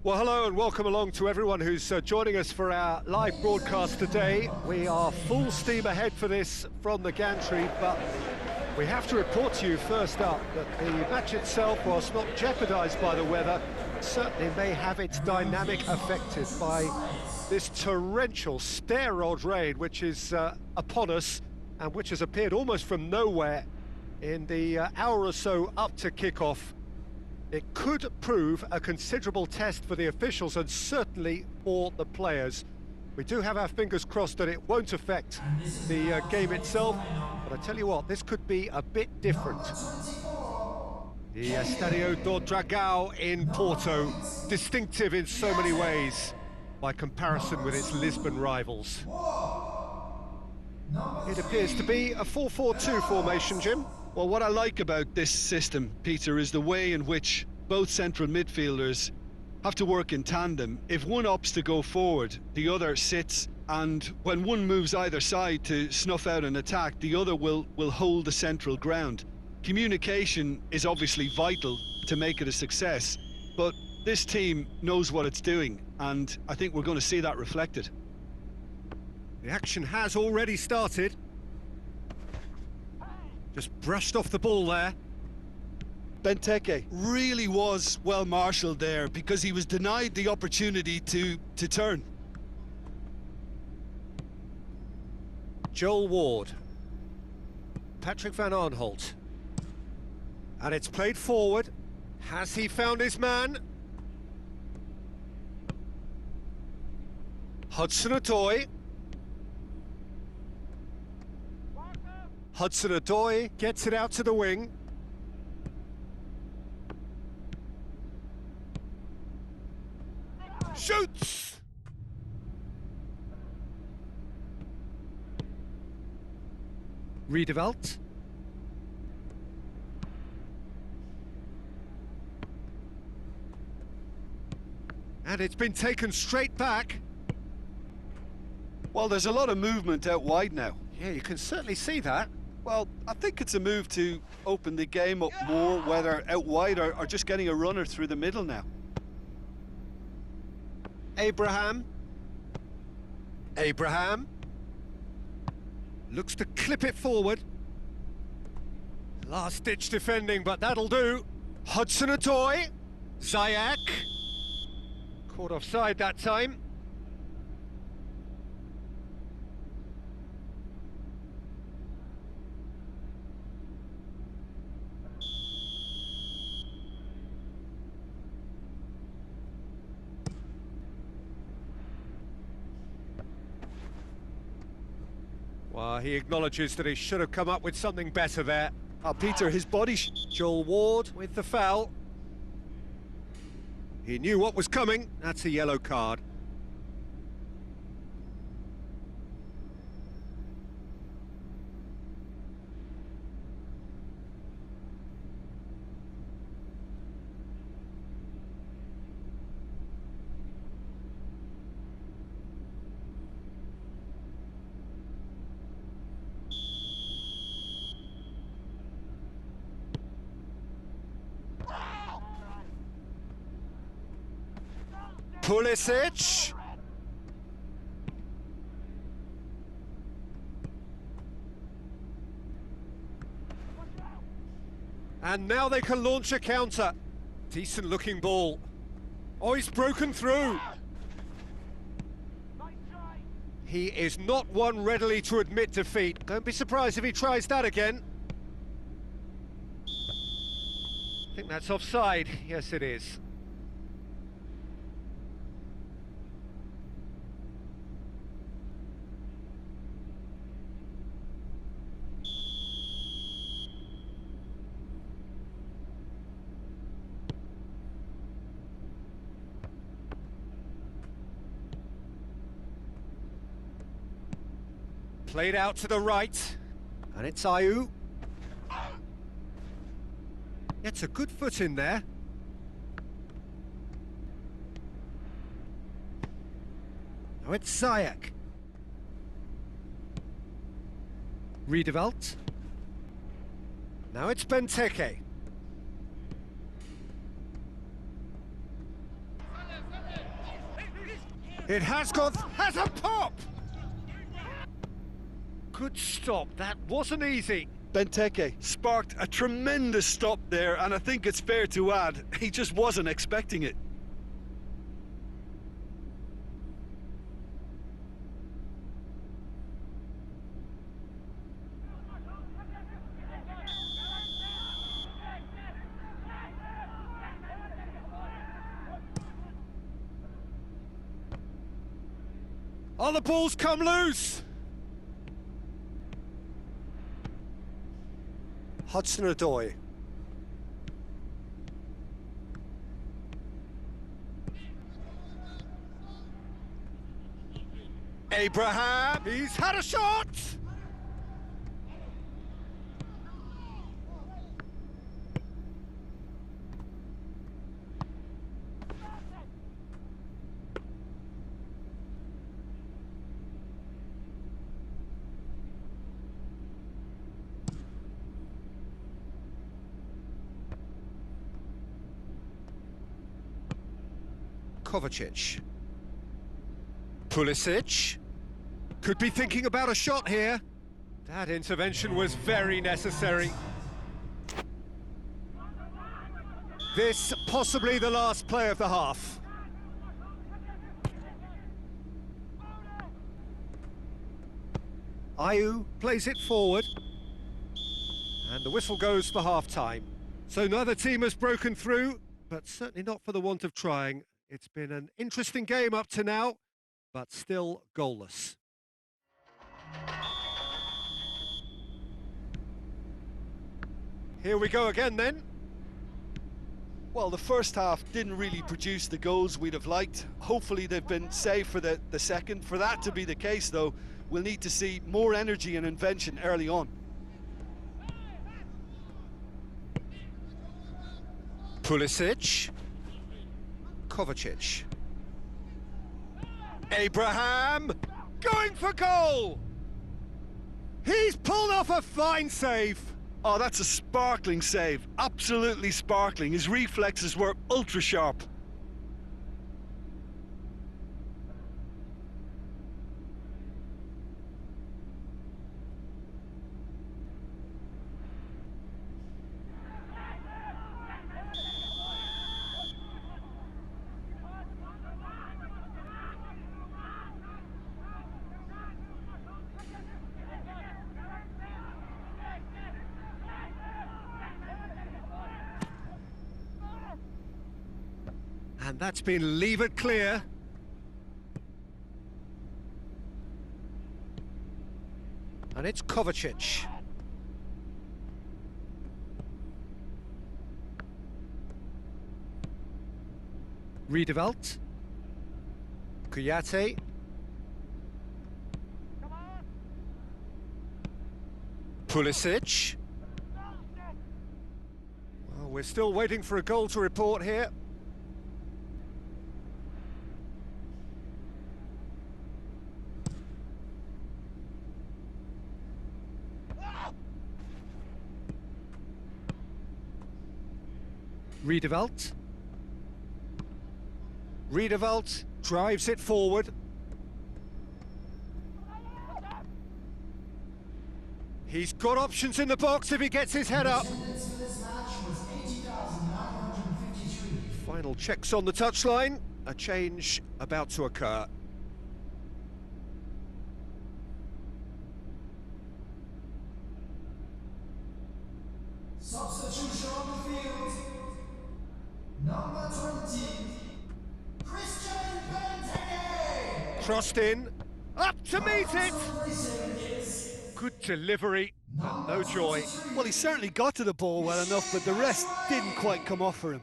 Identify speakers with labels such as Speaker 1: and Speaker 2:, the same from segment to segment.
Speaker 1: Well, hello and welcome along to everyone who's joining us for our live broadcast today. We are full steam ahead for this from the gantry, but we have to report to you first up that the match itself, whilst not jeopardised by the weather, certainly may have its dynamic affected by this torrential stair-rod rain which is upon us and which has appeared almost from nowhere in the hour or so up to kick-off. It could prove a considerable test for the officials and certainly for the players. We do have our fingers crossed that it won't affect the game itself, but I tell you what, this could be a bit different. The Estadio do Dragão in Porto, distinctive in so many ways by comparison with its Lisbon rivals. It appears to be a 4-4-2 formation, Jim.
Speaker 2: Well, what I like about this system, Peter, is the way in which both central midfielders have to work in tandem. If one opts to go forward, the other sits, and when one moves either side to snuff out an attack, the other will hold the central ground. Communication is obviously vital to make it a success, but this team knows what it's doing, and I think we're going to see that reflected.
Speaker 1: The action has already started. Just brushed off the ball there.
Speaker 2: Benteke really was well marshalled there because he was denied the opportunity to turn.
Speaker 1: Joel Ward. Patrick van Arnholt. And it's played forward. Has he found his man? Hudson-Odoi. Hudson-Odoi gets it out to the wing. Shoots! Riedewald. And it's been taken straight back.
Speaker 2: Well, there's a lot of movement out wide now.
Speaker 1: Yeah, you can certainly see that.
Speaker 2: Well, I think it's a move to open the game up more, whether out wide or just getting a runner through the middle now.
Speaker 1: Abraham. Looks to clip it forward. Last-ditch defending, but that'll do. Hudson-Odoi. Ziyech. Caught offside that time. Well, he acknowledges that he should have come up with something better there.
Speaker 2: Peter, his body...
Speaker 1: Joel Ward with the foul. He knew what was coming. That's a yellow card. Pulisic. And now they can launch a counter. Decent looking ball. Oh, he's broken through. He is not one readily to admit defeat. Don't be surprised if he tries that again. I think that's offside. Yes, it is. Played out to the right, and it's Ayew. Gets a good foot in there. Now it's Ziyech. Riedewald. Now it's Benteke. It has a pop! Good stop, that wasn't easy.
Speaker 2: Benteke sparked a tremendous stop there, and I think it's fair to add, he just wasn't expecting it.
Speaker 1: Oh, the ball's come loose! Hudson-Odoi. Abraham, he's had a shot! Kovacic. Pulisic. Could be thinking about a shot here. That intervention was very necessary. This possibly the last play of the half. Ayew plays it forward. And the whistle goes for half-time. So neither team has broken through, but certainly not for the want of trying. It's been an interesting game up to now, but still goalless. Here we go again then.
Speaker 2: Well, the first half didn't really produce the goals we'd have liked. Hopefully they've been saved for the second. For that to be the case, though, we'll need to see more energy and invention early on.
Speaker 1: Pulisic. Kovacic. Abraham going for goal! He's pulled off a fine save.
Speaker 2: Oh, that's a sparkling save. Absolutely sparkling. His reflexes were ultra sharp.
Speaker 1: And that's been levered clear. And it's Kovacic. Riedewald. Kouyaté. Pulisic. Well, we're still waiting for a goal to report here. Riedewald. Riedewald drives it forward. He's got options in the box if he gets his head up. Final checks on the touchline. A change about to occur.
Speaker 3: Substitution on the field. Number 20, Christian Benteke.
Speaker 1: Crossed in, up to meet it. Good delivery, but no joy.
Speaker 2: Well, he certainly got to the ball well enough, but the rest didn't quite come off for him.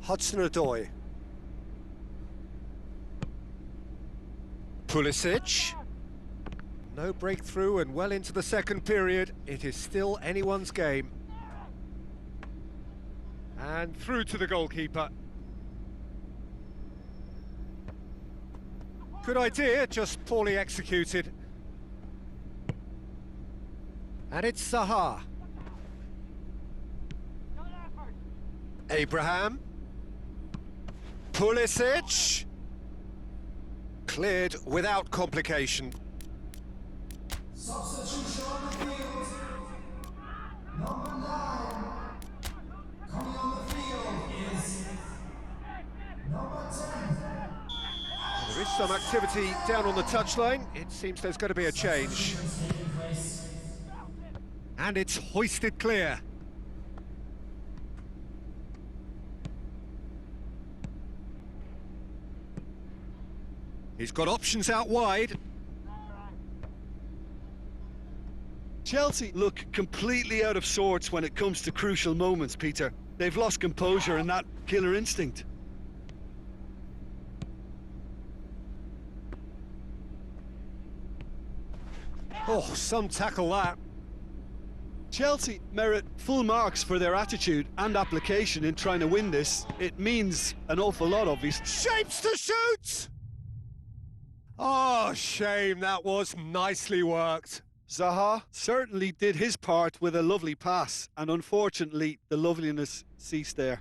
Speaker 1: Hudson-Odoi. Pulisic. No breakthrough and well into the second period. It is still anyone's game. And through to the goalkeeper. Good idea, just poorly executed. And it's Zaha. Abraham. Pulisic. Cleared without complication.
Speaker 3: Substitution on the field. Number 9. Coming on the field is number 10.
Speaker 1: There is some activity down on the touchline. It seems there's going to be a change. And it's hoisted clear. He's got options out wide.
Speaker 2: Chelsea look completely out of sorts when it comes to crucial moments, Peter. They've lost composure and that killer instinct.
Speaker 1: Oh, some tackle that.
Speaker 2: Chelsea merit full marks for their attitude and application in trying to win this. It means an awful lot, obviously.
Speaker 1: Shapes to shoot! Oh, shame, that was nicely worked.
Speaker 2: Zaha certainly did his part with a lovely pass, and unfortunately the loveliness ceased there.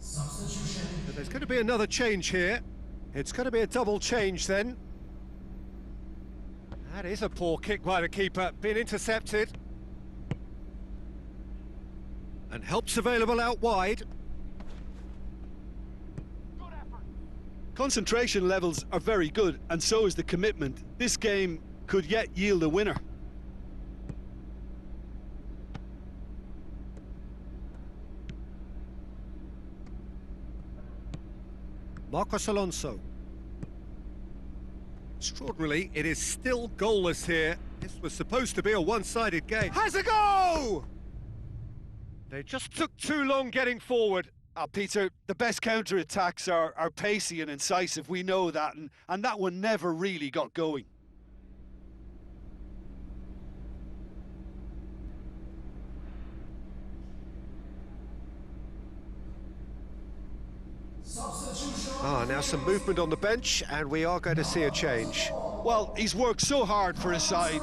Speaker 3: Substitution.
Speaker 1: But there's going to be another change here. It's going to be a double change then. That is a poor kick by the keeper, been intercepted. And help's available out wide.
Speaker 2: Concentration levels are very good, and so is the commitment. This game could yet yield a winner.
Speaker 1: Marcos Alonso. Extraordinarily, it is still goalless here. This was supposed to be a one-sided game. Has a go! They just took too long getting forward.
Speaker 2: Peter, the best counter-attacks are pacey and incisive, we know that, and that one never really got going.
Speaker 1: Now some movement on the bench, and we are going to see a change.
Speaker 2: Well, he's worked so hard for his side,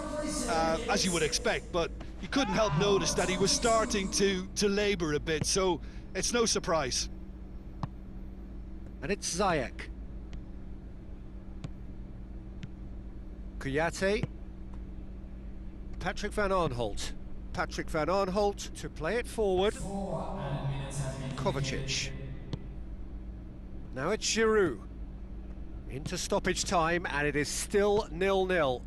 Speaker 2: as you would expect, but you couldn't help notice that he was starting to labour a bit, so it's no surprise.
Speaker 1: And it's Ziyech. Kouyaté. Patrick van Aanholt. Patrick van Aanholt to play it forward. Kovacic. Now it's Giroud. Into stoppage time, and it is still 0-0.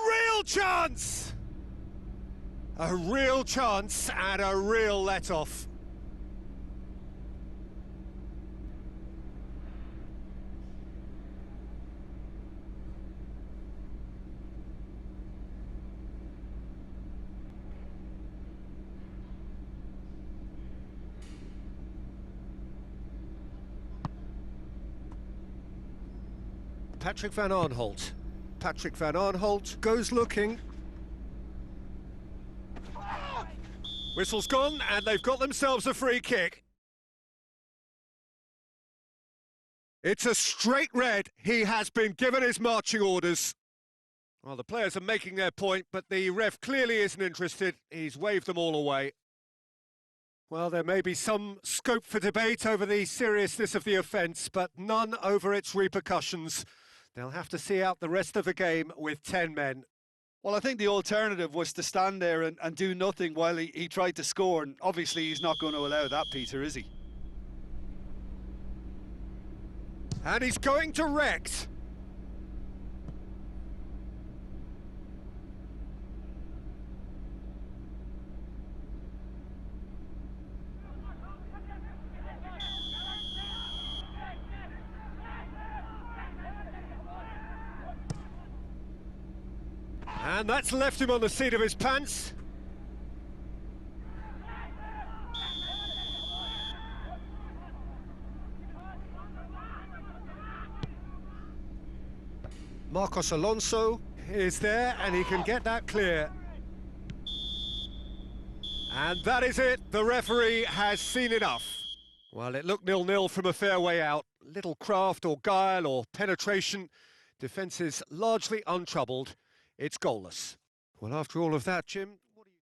Speaker 1: Real chance! A real chance and a real let-off. Patrick van Aanholt. Patrick van Aanholt goes looking. Whistle's gone, and they've got themselves a free kick. It's a straight red. He has been given his marching orders. Well, the players are making their point, but the ref clearly isn't interested. He's waved them all away. Well, there may be some scope for debate over the seriousness of the offence, but none over its repercussions. They'll have to see out the rest of the game with 10 men.
Speaker 2: Well, I think the alternative was to stand there and do nothing while he tried to score, and obviously he's not going to allow that, Peter, is he?
Speaker 1: And he's going direct. And that's left him on the seat of his pants. Marcos Alonso is there, and he can get that clear. And that is it. The referee has seen enough. Well, it looked 0-0 from a fair way out. Little craft or guile or penetration. Defence is largely untroubled. It's goalless. Well, after all of that, Jim,